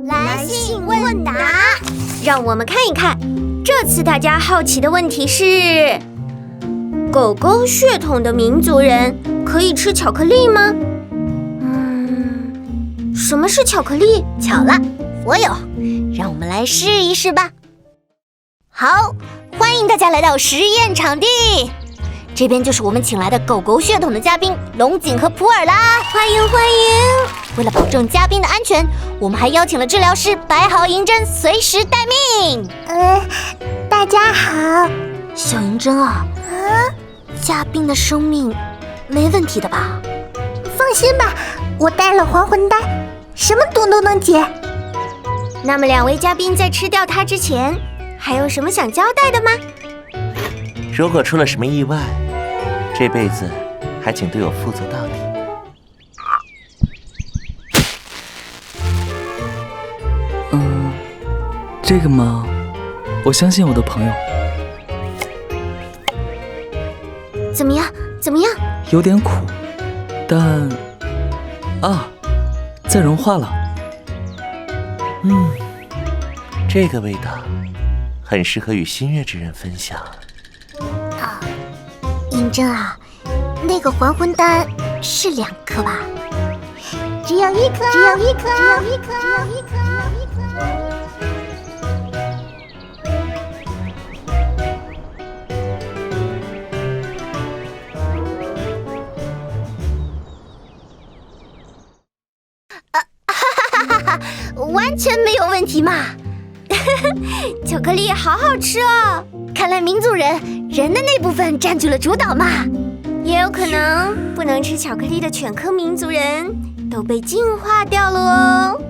来信问答，让我们看一看，这次大家好奇的问题是：狗狗血统的民族人可以吃巧克力吗？什么是巧克力？巧了，我有，让我们来试一试吧。好，欢迎大家来到实验场地，这边就是我们请来的狗狗血统的嘉宾龙井和普洱啦，欢迎欢迎！为了保证嘉宾的安全，我们还邀请了治疗师摆好银针，随时待命。大家好。小银针啊，嘉宾的生命没问题的吧？放心吧，我带了还魂丹，什么毒都能解。那么两位嘉宾在吃掉它之前，还有什么想交代的吗？如果出了什么意外，这辈子还请对我负责到底。这个嘛，我相信我的朋友。怎么样？有点苦，但在融化了。这个味道很适合与心悦之人分享。银针啊，那个还魂丹是2颗吧？只有1颗，只有1颗。完全没有问题嘛！巧克力好好吃哦。看来民族人的那部分占据了主导嘛。也有可能不能吃巧克力的犬科民族人都被进化掉了哦。